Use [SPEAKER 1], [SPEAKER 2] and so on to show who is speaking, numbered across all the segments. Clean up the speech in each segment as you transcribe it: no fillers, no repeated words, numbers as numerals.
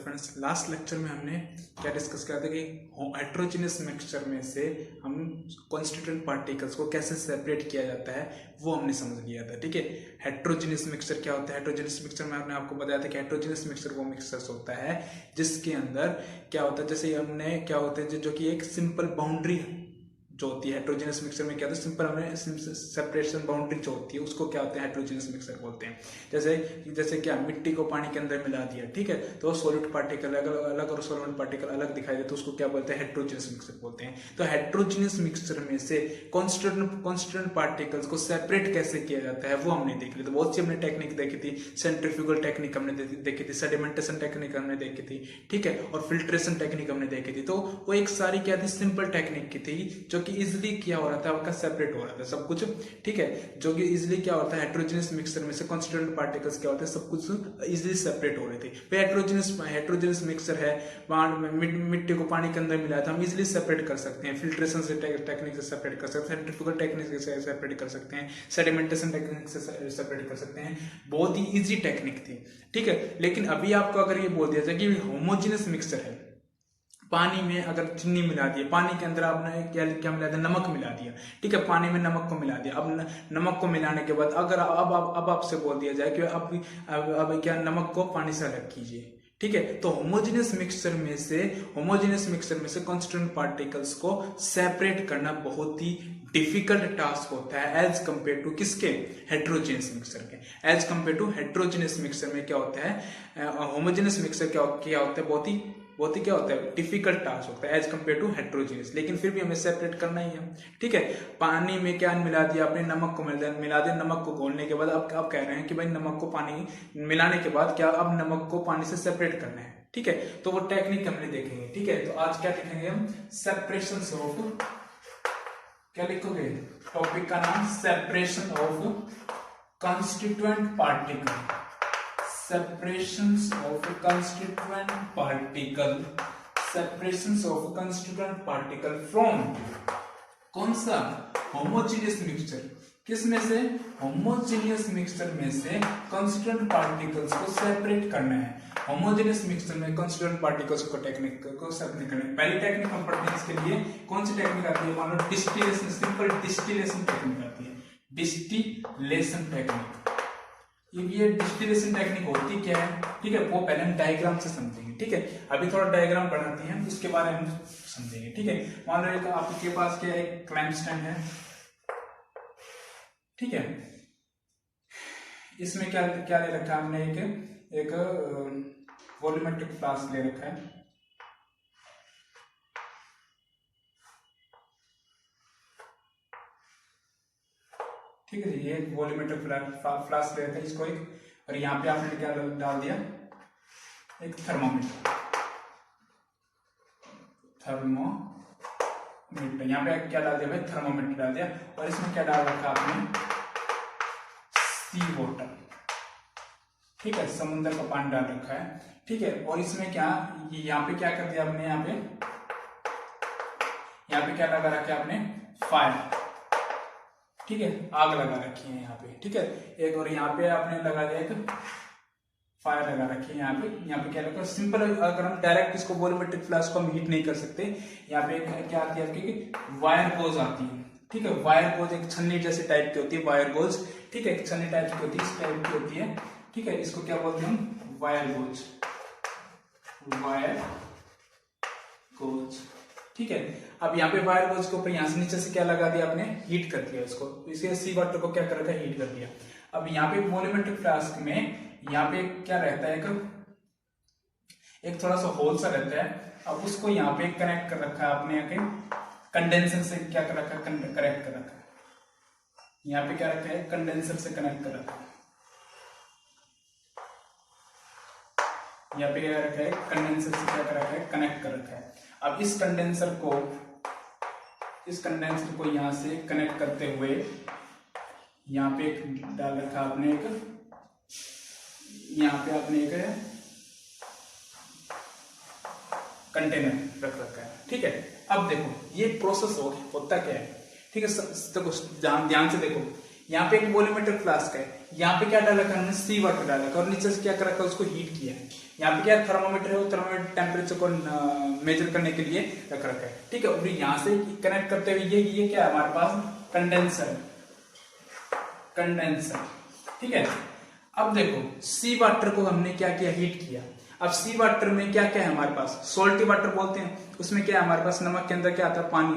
[SPEAKER 1] Friends, last lecture में हमने क्या डिस्कस किया था कि हेट्रोजीनियस मिक्सचर में से हम कॉन्स्टिट्यूएंट पार्टिकल्स को कैसे सेपरेट किया जाता है वो हमने समझ लिया था। ठीक है, हेट्रोजीनियस मिक्सचर क्या होता है? हेट्रोजीनियस मिक्सचर में हमने आपको बताया था कि हेट्रोजीनियस मिक्सचर वो मिक्सचर होता है जिसके अंदर क्या होता है, जैसे हमने क्या होता है जो कि एक सिंपल बाउंड्री जो होती है। हेट्रोजीनियस मिक्सचर में क्या होता है, सिंपल हमें सेपरेशन बाउंड्री जो होती है उसको क्या होता है, हेट्रोजीनियस मिक्सचर बोलते हैं। जैसे क्या मिट्टी को पानी के अंदर मिला दिया, ठीक है, तो सॉलिड पार्टिकल अलग और सॉल्वेंट पार्टिकल अलग दिखाई दे तो उसको क्या बोलते हैं, हेट्रोजीनियस मिक्सचर बोलते हैं। तो हेट्रोजीनियस मिक्सचर में से कॉन्स्टिट्यूएंट पार्टिकल्स को सेपरेट कैसे किया जाता है वो हमने देख लिया। तो बहुत सी हमने टेक्निक देखी थी, सेंट्रीफ्यूगल टेक्निक हमने देखी थी, सेडिमेंटेशन टेक्निक हमने देखी थी, ठीक है, और फिल्ट्रेशन टेक्निक हमने देखी थी। तो वो एक सारी क्या थी, सिंपल टेक्निक की थी जो इजिली क्या हो रहा था, आपका सेपरेट हो रहा था सब कुछ, ठीक है, जो कि इजिली क्या होता है, हेट्रोजीनियस मिक्सचर में से कॉन्स्टिट्यूएंट पार्टिकल्स क्या होते हैं, सब कुछ इजिली सेपरेट हो रहे थे। हेट्रोजीनियस मिक्सचर है, मिट्टी को पानी के अंदर मिलाया था, हम इजिली सेपरेट कर सकते हैं, फिल्ट्रेशन से टेक्निक से सेपरेट कर सकते हैं, सेंट्रीफ्यूगल टेक्निक से सेपरेट कर सकते हैं, सेडिमेंटेशन टेक्निक से सेपरेट कर सकते हैं। बहुत ही इजी टेक्निक थी, ठीक है। लेकिन अभी आपको अगर ये बोल दिया जाए कि होमोजीनियस मिक्सचर है, पानी में अगर चीनी मिला दिया, पानी के अंदर आपने क्या मिला दिया, नमक मिला दिया, ठीक है, पानी में नमक को मिला दिया। अब नमक को मिलाने के बाद अगर अब आपसे बोल दिया जाए कि अब क्या नमक को पानी से अलग कीजिए, ठीक है, तो होमोजेनियस मिक्सचर में से कॉन्स्टिट्यूएंट पार्टिकल्स को सेपरेट करना बहुत ही डिफिकल्ट टास्क होता है एज कंपेयर टू किसके, हेट्रोजेनियस मिक्सचर के। As compare to heterogeneous mixture में क्या होता है, होमोजेनियस मिक्सचर क्या होता है, बहुत ही क्या होता है, डिफिकल्ट टास्क होता है एज कंपेयर टू हेट्रोजीनियस। लेकिन फिर भी हमें सेपरेट करना ही है, ठीक है। पानी में क्या मिला दिया आपने, नमक को मिला दिया, नमक को घोलने के बाद अब कह रहे हैं कि भाई नमक को पानी मिलाने के बाद क्या अब नमक को पानी से सेपरेट करना है, ठीक है। तो वो टेक्निक हमने देखेंगे, ठीक है। तो आज क्या देखेंगे हम, सेपरेशन ऑफ, क्या लिखोगे टॉपिक का नाम, separation of constituent particle, separations of constituent particle from कौन सा, होमोजेनियस मिक्सचर। किस में से, होमोजेनियस मिक्सचर में से कंस्टिट्यूएंट पार्टिकल्स को सेपरेट करना है। होमोजेनियस मिक्सचर में कंस्टिट्यूएंट पार्टिकल्स को सेपरेट करना है। पहली टेक्निक हम पढ़ते हैं, इसके लिए कौन सी टेक्निक आती है, मान लो डिस्टिलेशन, सिंपल डिस्टिलेशन टेक्निक आती है, डिस्टिलेशन टेक्निक। ये डिस्टिलेशन टेक्निक होती क्या है, ठीक है, वो पहले हम डायग्राम से समझेंगे, ठीक है। अभी थोड़ा डायग्राम बनाते हैं, उसके बारे में हम समझेंगे, ठीक है। मान लो एक आपके पास क्या एक क्लैंप स्टैंड है, ठीक है, इसमें क्या क्या ले रखा है हमने, एक वॉल्यूमेट्रिक फ्लास्क ले रखा है, ठीक है। ये वॉल्यूमेट्रिक फ्लास्क ले रखा है इसको एक, और यहाँ पे आपने क्या डाल दिया, एक थर्मोमीटर, यहाँ पे क्या डाल दिया भाई, थर्मोमीटर डाल दिया, और इसमें क्या डाल रखा आपने, सी वाटर, ठीक है, समुद्र का पानी डाल रखा है, ठीक है। और इसमें क्या, यहाँ पे क्या कर दिया आपने, यहाँ पे क्या लगा रखा है आपने, फायर, ठीक है, आग लगा रखी है यहाँ पे, ठीक है, एक, और यहाँ पे आपने लगा दिया एक फायर लगा रखी है यहाँ पे क्या लगा, सिंपल। अगर हम डायरेक्ट इसको वॉल्यूमेट्रिक फ्लास्क को हम हीट नहीं कर सकते, यहाँ पे क्या आती है आपकी, वायर गोज आती है, ठीक है। वायर गोज एक छन्नी जैसे टाइप की होती है, वायर गोज, ठीक है, एक छन्नी टाइप की होती है, इस टाइप की होती है, ठीक है। इसको क्या बोलते हैं हम, वायर गोज, ठीक है। अब यहाँ पे वायर गोज के ऊपर यहाँ से नीचे से क्या लगा दिया आपने, हीट कर दिया इसको, इसके सी वाटर को क्या कर रखा है, हीट कर दिया। अब यहाँ पे वॉल्यूमेट्रिक फ्लास्क में यहाँ पे क्या रहता है, एक थोड़ा सा होल सा रहता है। अब उसको यहाँ पे कनेक्ट कर रखा है आपने, आके कंडेंसर से क्या कर रखा है, कनेक्ट कर रखा है, यहाँ पे क्या रखा है, कंडेंसर से कनेक्ट कर रखा है, यहाँ पे क्या रखा है, कंडेंसर से क्या कर रखा है, कनेक्ट कर रखा है। अब इस कंडेंसर को यहां से कनेक्ट करते हुए यहाँ पे डाल रखा आपने यहाँ पे आपने एक कंटेनर रख रखा है, ठीक है। अब देखो ये प्रोसेस होता क्या है, ठीक है, देखो ध्यान से देखो, यहाँ पे एक वॉल्यूमेट्रिक फ्लास्क है, यहाँ पे क्या डाला है हमने, सी वाटर डाला है, और नीचे से क्या कर रखा है, उसको हीट किया है। यहाँ पे क्या थर्मोमीटर है, वो थर्मोमीटर टेम्परेचर को मेजर करने के लिए रख रखा है, ठीक है। और यहाँ से कनेक्ट करते हुए ये क्या है हमारे पास, कंडेंसर, ठीक है। अब देखो सी वाटर को हमने क्या किया, हीट किया। अब सी वाटर में क्या क्या है हमारे पास, सोल्टी वाटर बोलते हैं, उसमें क्या है हमारे पास, नमक के अंदर क्या आता है, पानी,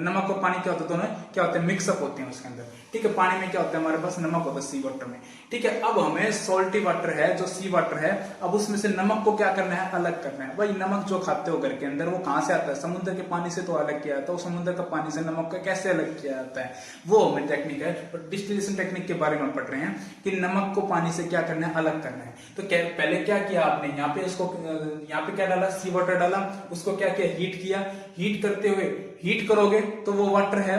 [SPEAKER 1] नमक और पानी क्या होता है, दोनों क्या होते हैं, मिक्सअप होते हैं उसके अंदर, ठीक है। पानी में क्या होता है हमारे पास, नमक होता है सी वाटर में, ठीक है। अब हमें सोल्टी वाटर है, जो सी वाटर है, अब उसमें से नमक को क्या करना है, अलग करना है। भाई नमक जो खाते हो घर के अंदर, वो कहाँ से आता है, समुद्र के पानी से तो अलग किया जाता है, समुद्र का पानी से नमक का कैसे अलग किया जाता है, वो हमें टेक्निक है। और डिस्टिलेशन टेक्निक के बारे में पढ़ रहे हैं कि नमक को पानी से क्या करना है, अलग करना है। तो पहले क्या किया आपने, यहाँ पे इसको, यहाँ पे क्या डाला, सी वाटर डाला, उसको क्या किया, हीट किया। हीट करते हुए, हीट करोगे तो वो वाटर है,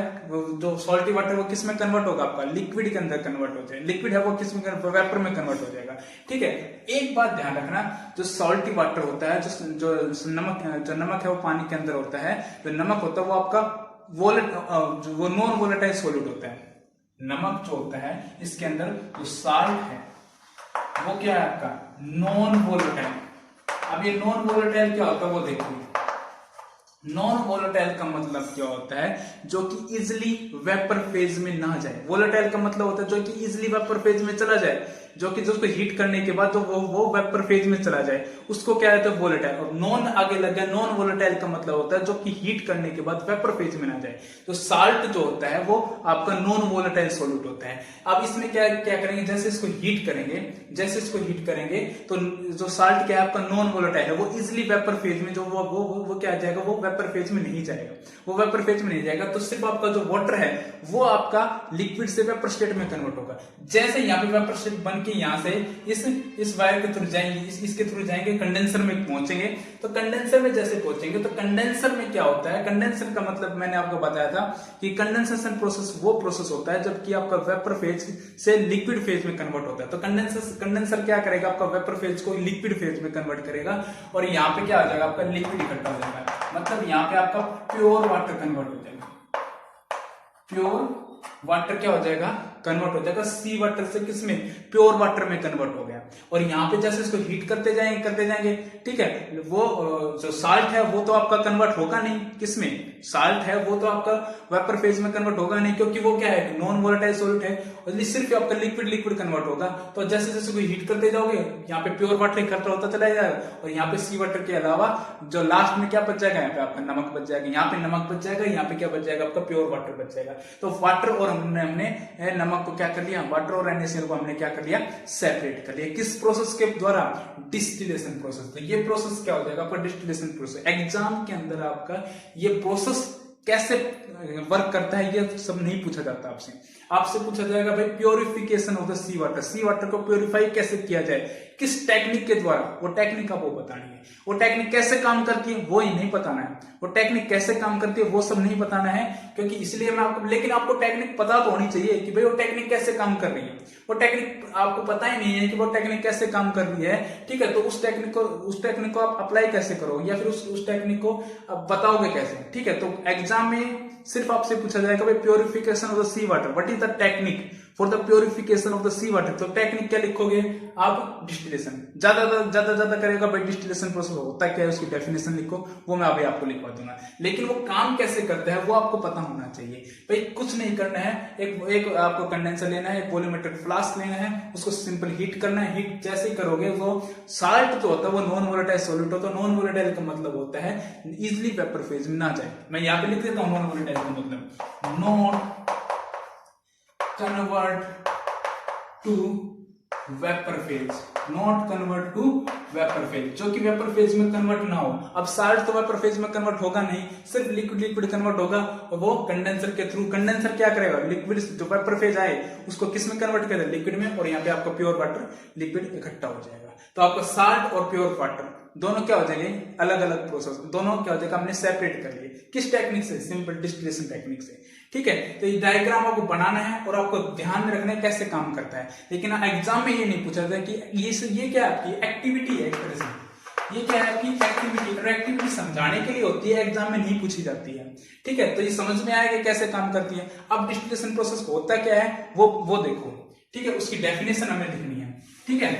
[SPEAKER 1] जो सॉल्टी वाटर, वो किस में कन्वर्ट होगा, आपका लिक्विड के अंदर कन्वर्ट हो जाएगा। लिक्विड है वो किस में, वेपर में कन्वर्ट हो जाएगा, ठीक है। एक बात ध्यान रखना, जो सॉल्टी वाटर होता है, जो नमक है वो पानी के अंदर होता है, जो नमक होता है वो आपका वो नॉन वोलेटाइल सॉलिड होता है। नमक जो होता है इसके अंदर जो साल्ट है वो क्या है आपका, नॉन वोलेटाइल। अब ये नॉन वोलेटाइल क्या होता है वो देखो, नॉन वोलेटाइल का मतलब क्या होता है, जो कि इजिली वेपर फेज में ना जाए। वोलेटाइल का मतलब होता है जो कि इजिली वेपर फेज में चला जाए, जो कि जिसको हीट करने के बाद तो वो वेपर फेज में चला जाए, उसको क्या कहते हैं, वोलेटाइल। और नॉन आगे लग गया, नॉन वोलेटाइल का मतलब होता है जो कि हीट करने के बाद वेपर फेज में ना जाए। तो साल्ट जो होता है वो आपका नॉन वोलेटाइल सॉल्यूट होता है। अब इसमें क्या क्या करेंगे, जैसे इसको हीट करेंगे तो जो साल्ट क्या है आपका, नॉन वोलेटाइल है, वो इजिली वेपर फेज में, जो वो क्या जाएगा, वो वेपर फेज में नहीं जाएगा, वो वेपर फेज में नहीं जाएगा। तो सिर्फ आपका जो वाटर है वो आपका लिक्विड से वेपर स्टेट में कन्वर्ट होगा। जैसे यहाँ पे वेपर स्टेट बन के यहाँ से इस वायर के थ्रू जाएंगे, इसके थ्रू जाएंगे, कंडेंसर में पहुंचेंगे। तो कंडेंसर में जैसे पहुंचेंगे तो कंडेंसर में क्या होता है, कंडेंसर का मतलब मैंने आपको बताया था कि कंडेंसेशन प्रोसेस वो प्रोसेस होता है जबकि आपका वेपर फेज से लिक्विड फेज में कन्वर्ट होता है। तो कंडेंसर क्या करेगा, आपका वेपर फेज को लिक्विड फेज में कन्वर्ट करेगा, और यहाँ पे क्या हो जाएगा, आपका लिक्विड इकट्ठा हो जाएगा, मतलब यहाँ पे आपका प्योर वाटर कन्वर्ट हो जाएगा। प्योर वाटर क्या हो जाएगा, कन्वर्ट हो जाएगा सी वाटर से किसमें, प्योर वाटर में कन्वर्ट हो गया। और यहाँ पे जैसे इसको हीट करते जाएंगे, ठीक है, वो जो साल्ट है वो तो आपका कन्वर्ट होगा नहीं, किसमें, साल्ट है वो तो आपका वेपर फेज में कन्वर्ट होगा नहीं, क्योंकि वो क्या है, नॉन वोलेटाइल सॉल्यूट है, और सिर्फ आपका लिक्विड कन्वर्ट होगा। तो जैसे जैसे कोई हीट करते जाओगे, यहाँ पे प्योर वाटर इकट्ठा होता चला जाएगा, और यहाँ पे सी वाटर के अलावा जो लास्ट में क्या बच जाएगा, यहाँ पे आपका नमक बच जाएगा, यहाँ पे नमक बच जाएगा, यहाँ पे क्या बच जाएगा, आपका प्योर वाटर बच जाएगा। तो वाटर और हमने नमक को क्या कर लिया, वाटर और NaCl को हमने क्या कर लिया, सेपरेट कर लिया। किस प्रोसेस के द्वारा, डिस्टिलेशन प्रोसेस। तो ये प्रोसेस क्या हो जाएगा आपका, डिस्टिलेशन प्रोसेस। एग्जाम के अंदर आपका ये प्रोसेस कैसे वर्क करता है ये सब नहीं पूछा जाता आपसे। आपसे पूछा जाएगा भाई purification of the sea water, sea water को प्योरीफाई कैसे किया जाए, किस टेक्निक के द्वारा, वो टेक्निक आपको बतानी है। वो टेक्निक कैसे काम करती है वो ही नहीं बताना है, वो टेक्निक कैसे काम करती है वो सब नहीं बताना है, क्योंकि इसलिए मैं आपको, लेकिन आपको टेक्निक पता तो होनी चाहिए कि भाई वो टेक्निक कैसे काम कर रही है। वो टेक्निक आपको पता ही नहीं है कि वो टेक्निक कैसे काम कर रही है, ठीक है, तो उस टेक्निक को आप अप्लाई कैसे करोगे, या फिर उस टेक्निक को आप बताओगे कैसे, ठीक है। तो एग्जाम में सिर्फ आपसे पूछा जाएगा भाई purification of the sea water, what is the technique for the purification of the sea water. तो टेक्निक क्या लिखोगे आप, डिस्टिलेशन। ज्यादा करेगा भाई डिस्टिलेशन प्रोसेस होता है क्या है, उसकी डेफिनेशन लिखो, वो मैं अभी आपको लिखवा दूंगा। लेकिन वो काम कैसे करता है वो आपको पता होना चाहिए। भाई कुछ नहीं करना है, एक आपको कंडेंसर लेना है, एक वॉल्यूमेट्रिक फ्लास्क लेना है, उसको सिंपल हीट करना है। हीट जैसे ही करोगे वो साल्ट जो होता है वो नॉन वोलेटाइल सॉल्यूट होता है। नॉन वोलेटाइल का मतलब होता है इजिली वेपर फेज में ना जाए। मैं यहाँ पे लिख देता हूँ नॉन वोलेटाइल का मतलब, not convert to vapour phase, not convert to vapour phase, जो कि वेपर फेज में कन्वर्ट ना हो। अब साल्ट तो वेपर फेज में कन्वर्ट होगा नहीं, सिर्फ लिक्विड कन्वर्ट होगा, और वो कंडेंसर के थ्रू, कंडेंसर क्या करेगा, लिक्विड जो वेपर फेज आए उसको किस में कन्वर्ट करेगा, लिक्विड में, और यहाँ पे आपका प्योर वाटर लिक्विड इकट्ठा हो जाएगा। तो आपका साल्ट और प्योर वाटर दोनों क्या हो जाएंगे, अलग अलग प्रोसेस, दोनों क्या हो जाएगा, हमने सेपरेट कर लिए। किस टेक्निक से, सिंपल डिस्टिलेशन टेक्निक से, ठीक है। तो ये डायग्राम आपको बनाना है और आपको ध्यान में रखना है कैसे काम करता है। लेकिन एग्जाम में ये नहीं पूछा था कि ये क्या आपकी एक्टिविटी है, एक तरह से ये क्या है आपकी एक्टिविटी, रेट्रोएक्टिविटी समझाने के लिए होती है, एग्जाम में नहीं पूछी जाती है। ठीक है, तो ये समझ में आया कि कैसे काम करती है। अब डिस्टिलेशन प्रोसेस होता क्या है वो देखो। ठीक है, उसकी डेफिनेशन हमें लिखनी है। ठीक है,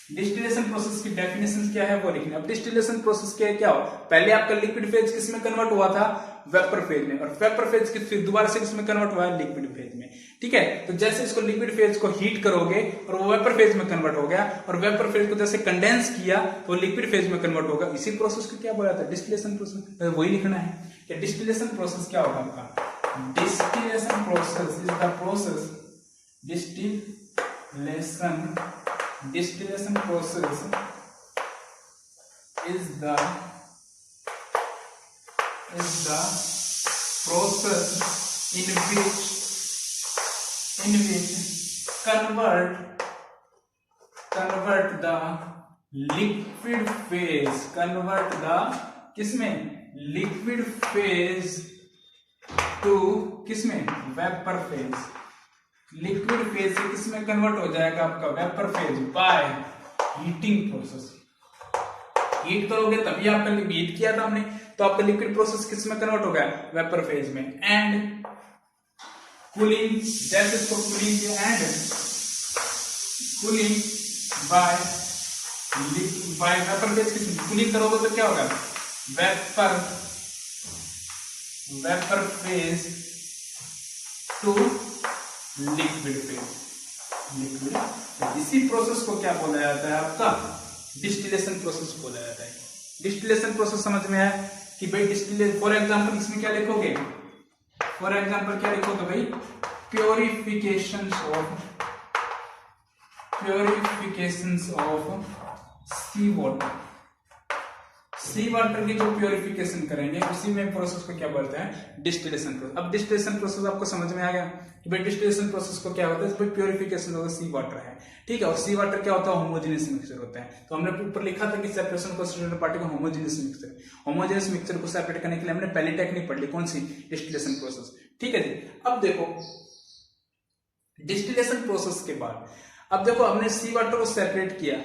[SPEAKER 1] डिस्टिलेशन प्रोसेस की डेफिनेशन क्या है वो लिखना। अब डिस्टिलेशन प्रोसेस क्या हो, पहले आपका लिक्विड फेज किस में कन्वर्ट हुआ था, वेपर फेज में, और वेपर फेज फिर दोबारा से किसमें कन्वर्ट हुआ है, लिक्विड फेज में। ठीक है, तो जैसे इसको लिक्विड फेज को हीट करोगे और वो वेपर फेज में कन्वर्ट हो गया, और वेपर फेज को जैसे कंडेंस किया तो लिक्विड फेज में कन्वर्ट होगा। इसी प्रोसेस को क्या बोला था, डिस्टिलेशन प्रोसेस। वही लिखना है कि डिस्टिलेशन प्रोसेस क्या होगा आपका। Distillation process is the process, distillation process is the process in which convert the liquid phase, किसमें, liquid phase to किसमें, वेपर फेज। लिक्विड फेज से किसमें कन्वर्ट हो जाएगा आपका, vapour phase, by heating process. Heat करोगे तभी आपका, हीट किया था हमने तो आपका लिक्विड प्रोसेस किसमें कन्वर्ट हो गया, वेपर फेज में। एंड कूलिंग, जैसे इसको कूलिंग किया, and cooling bye vapour phase, किसमें कूलिंग करोगे तो क्या होगा, vapour phase two liquid phase. इसी प्रोसेस को क्या बोला जाता है आपका, डिस्टिलेशन प्रोसेस बोला जाता है। डिस्टिलेशन प्रोसेस समझ में आया कि भाई डिस्टिलेशन, फॉर एग्जांपल इसमें क्या लिखोगे, फॉर एग्जांपल क्या लिखोगे भाई, purification of sea water. Sea water की जो प्योरिफिकेशन करेंगे उसी में प्रोसेस को क्या बोलते हैं, डिस्टिलेशन प्रोसेस। अब डिस्टिलेशन प्रोसेस आपको समझ में आ गया कि भाई डिस्टिलेशन प्रोसेस को क्या होता है, प्योरिफिकेशन ऑफ सी वाटर है। ठीक है, और सी वाटर क्या होता है, होमोजेनियस मिक्सचर होता है। तो हमने ऊपर लिखा था कि separation constituent particle homogeneous mixture. Homogeneous mixture को सेपरेट करने के लिए हमने पहली टेक्निक पढ़ ली, कौन सी, डिस्टिलेशन प्रोसेस। ठीक है जी, अब देखो डिस्टिलेशन प्रोसेस के बाद, अब देखो हमने सी वाटर को सेपरेट किया,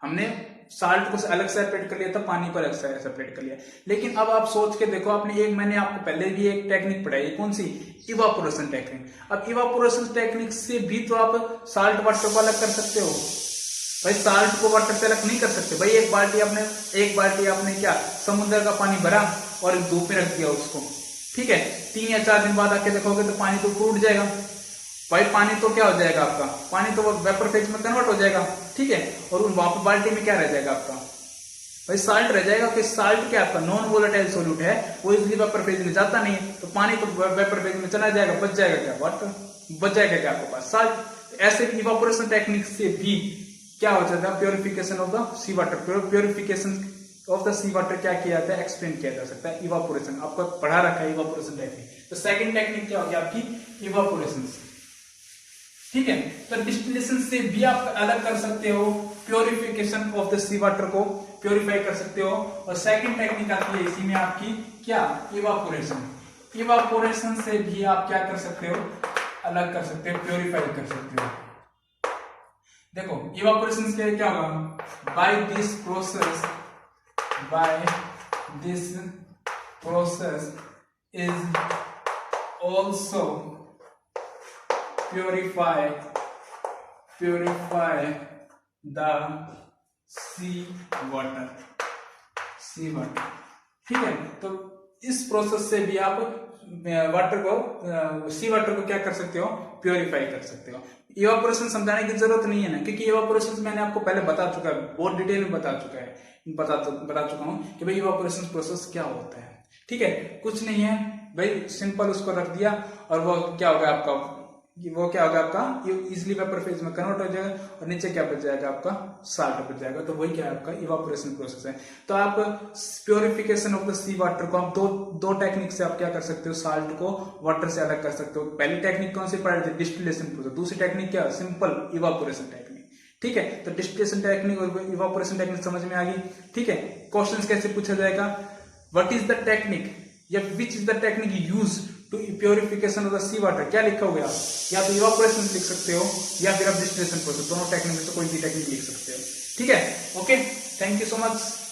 [SPEAKER 1] हमने साल्ट को अलग सेपरेट कर लिया था, पानी को अलग सेपरेट कर लिया। लेकिन अब आप सोच के देखो, मैंने आपको पहले भी एक टेक्निक पढ़ाई, कौन सी, इवापोरेशन टेक्निक। अब इवापोरेशन टेक्निक से भी तो आप साल्ट वाटर को अलग कर सकते हो भाई, साल्ट को वाटर से अलग नहीं कर सकते भाई। एक बाल्टी आपने क्या, समुद्र का पानी भरा और धूप में रख दिया उसको। ठीक है, 3 या 4 दिन बाद आके देखोगे तो पानी तो टूट जाएगा भाई, पानी तो क्या हो जाएगा आपका, पानी तो वेपर फेज में कन्वर्ट हो जाएगा। ठीक है, और उन वापस बाल्टी में क्या रह जाएगा आपका भाई, साल्ट रह जाएगा। कि साल्ट क्या आपका नॉन वोलेटाइल सॉल्यूट है, वो इजीली वेपर फेज में जाता नहीं, तो पानी तो वेपर फेज में चला जाएगा, बच जाएगा क्या, वाटर बच जाएगा क्या आपके पास, साल्ट। ऐसे इवापोरेशन टेक्निक से भी क्या हो जाता है, purification of the sea water. Purification of the sea water क्या किया जाता है, एक्सप्लेन किया जा सकता है, इवापोरेशन। आपको पढ़ा रखा है इवापोरेशन टेक्निक। तो सेकंड टेक्निक क्या होगी आपकी, इवापोरेशन। ठीक है, तो डिस्टिलेशन से भी आप अलग कर सकते हो, purification of the sea water को प्योरीफाई कर सकते हो। और सेकंड टेक्निक आती है इसी में आपकी क्या, इवापोरेशन। इवापोरेशन से भी आप क्या कर सकते हो, अलग कर सकते हो, प्योरीफाई कर सकते हो। देखो इवापोरेशन से क्या होगा, by this process is also purify the sea water। ठीक है, तो इस प्रोसेस से भी आप वाटर को, सी वाटर को क्या कर सकते हो, प्योरीफाई कर सकते हो। इवापोरेशन समझाने की जरूरत नहीं है ना, क्योंकि इवापोरेशन मैंने आपको पहले बता चुका है, बहुत डिटेल में बता चुका हूं कि भाई इवापोरेशन प्रोसेस क्या होता है। ठीक है, कुछ नहीं है भाई, सिंपल उसको रख दिया और वो क्या होगा आपका, इजिली वेपर फेज में कन्वर्ट हो जाएगा और नीचे क्या बच जाएगा आपका, साल्ट बच जाएगा। तो वही क्या है आपका इवापोरेशन प्रोसेस है। तो आप purification of the sea water को आप दो टेक्निक से आप क्या कर सकते हो, साल्ट को वाटर से अलग कर सकते हो। पहली टेक्निक कौन सी पढ़ाई थी, डिस्टिलेशन प्रोसेस। दूसरी टेक्निक क्या, सिंपल इवापोरेशन टेक्निक। ठीक है, तो डिस्टिलेशन टेक्निक और इवापोरेशन टेक्निक समझ में आ गई। ठीक है, क्वेश्चन कैसे पूछा जाएगा, व्हाट इज द टेक्निक या which is the technique use to purification of the sea water, क्या लिखोगे आप, या तो इवापोरेशन लिख सकते हो या फिर आप डिस्टिलेशन प्रोसेस, दोनों टेक्निक में से कोई भी टेक्निक लिख सकते हो। ठीक है, okay, thank you so much.